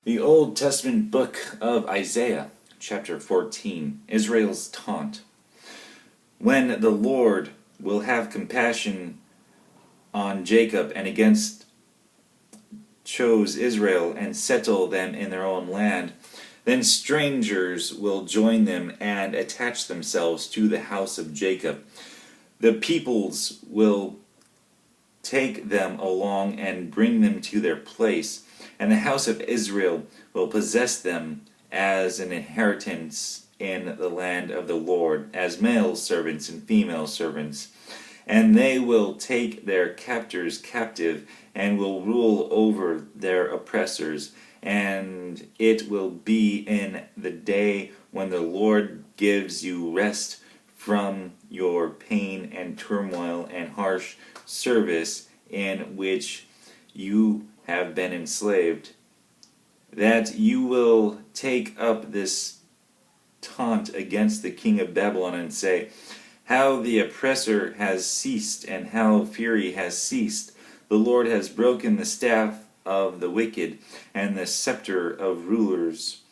The Old Testament book of Isaiah, chapter 14, Israel's taunt. When the Lord will have compassion on Jacob and against chose Israel and settle them in their own land, then strangers will join them and attach themselves to the house of Jacob. The peoples will take them along and bring them to their place, and the house of Israel will possess them as an inheritance in the land of the Lord, as male servants and female servants. And they will take their captors captive, and will rule over their oppressors. And it will be in the day when the Lord gives you rest from your pain and turmoil and harsh service in which you have been enslaved, that you will take up this taunt against the king of Babylon and say, "How the oppressor has ceased, and how fury has ceased. The Lord has broken the staff of the wicked and the scepter of rulers,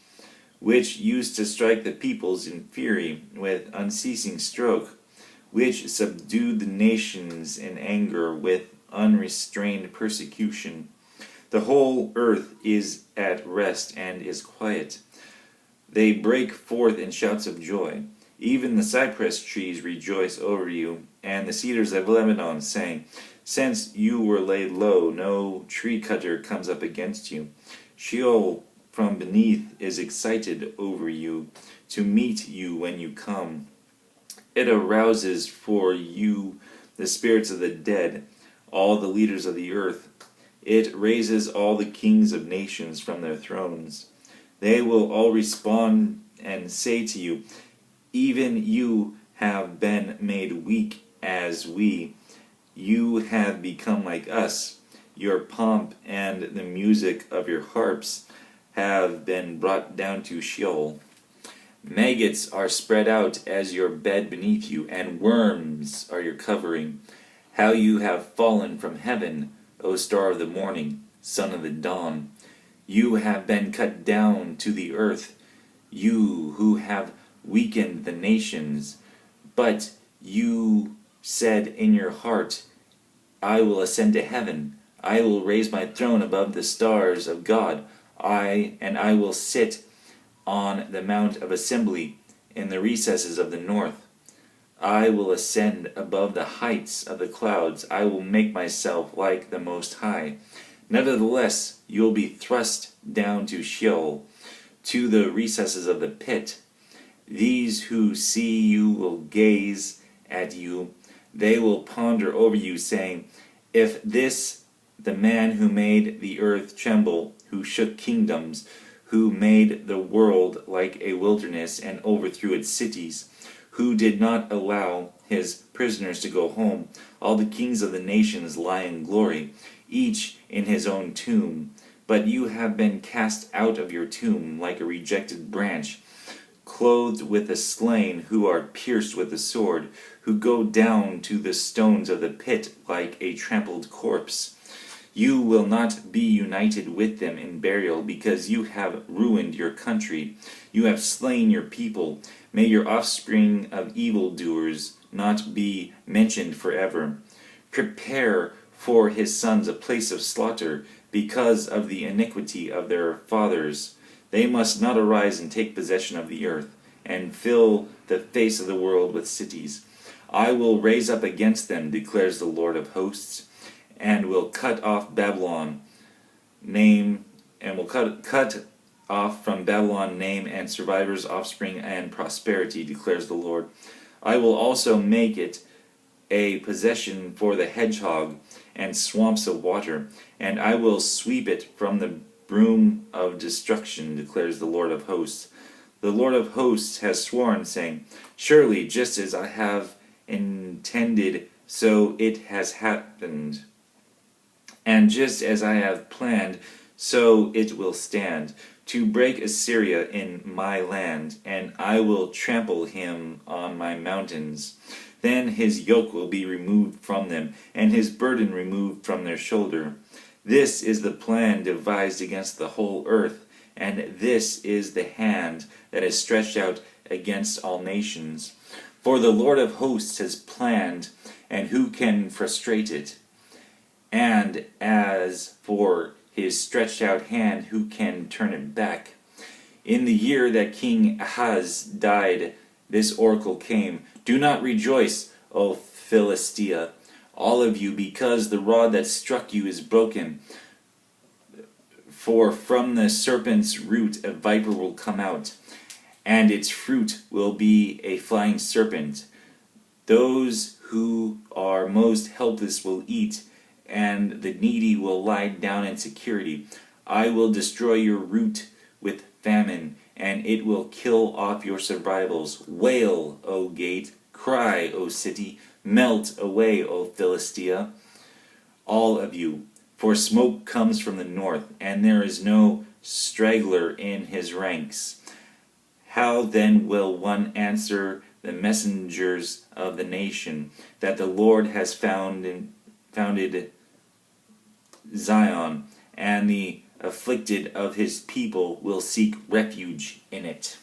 which used to strike the peoples in fury with unceasing stroke, which subdued the nations in anger with unrestrained persecution. The whole earth is at rest and is quiet. They break forth in shouts of joy. Even the cypress trees rejoice over you, and the cedars of Lebanon, saying, Since you were laid low, no tree cutter comes up against you. Sheol from beneath is excited over you, to meet you when you come. It arouses for you the spirits of the dead, all the leaders of the earth. It raises all the kings of nations from their thrones. They will all respond and say to you, Even you have been made weak as we. You have become like us. Your pomp and the music of your harps have been brought down to Sheol. Maggots are spread out as your bed beneath you, and worms are your covering. How you have fallen from heaven, O star of the morning, son of the dawn. You have been cut down to the earth, you who have weakened the nations. But you said in your heart, I will ascend to heaven. I will raise my throne above the stars of God. I will sit on the mount of assembly in the recesses of the north. I will ascend above the heights of the clouds. I will make myself like the Most High. Nevertheless, you will be thrust down to Sheol, to the recesses of the pit. These who see you will gaze at you. They will ponder over you, saying, If this, the man who made the earth tremble, who shook kingdoms, who made the world like a wilderness and overthrew its cities, who did not allow his prisoners to go home, all the kings of the nations lie in glory, each in his own tomb. But you have been cast out of your tomb like a rejected branch, clothed with the slain who are pierced with the sword, who go down to the stones of the pit like a trampled corpse. You will not be united with them in burial, because you have ruined your country. You have slain your people. May your offspring of evildoers not be mentioned forever. Prepare for his sons a place of slaughter, because of the iniquity of their fathers. They must not arise and take possession of the earth, and fill the face of the world with cities. I will raise up against them, declares the Lord of hosts, and will cut off Babylon name, and will cut off from Babylon name and survivors, offspring, and prosperity, declares the Lord. I will also make it a possession for the hedgehog and swamps of water, and I will sweep it from the broom of destruction, declares the Lord of hosts. The Lord of hosts has sworn, saying, Surely, just as I have intended, so it has happened. And just as I have planned, so it will stand, to break Assyria in my land, and I will trample him on my mountains. Then his yoke will be removed from them, and his burden removed from their shoulder. This is the plan devised against the whole earth, and this is the hand that is stretched out against all nations. For the Lord of hosts has planned, and who can frustrate it? And as for his stretched out hand, who can turn it back? In the year that King Ahaz died, this oracle came. Do not rejoice, O Philistia, all of you, because the rod that struck you is broken. For from the serpent's root a viper will come out, and its fruit will be a flying serpent. Those who are most helpless will eat, and the needy will lie down in security. I will destroy your root with famine, and it will kill off your survivals. Wail, O gate! Cry, O city! Melt away, O Philistia, all of you, for smoke comes from the north, and there is no straggler in his ranks. How then will one answer the messengers of the nation, that the Lord has founded Zion, and the afflicted of his people will seek refuge in it?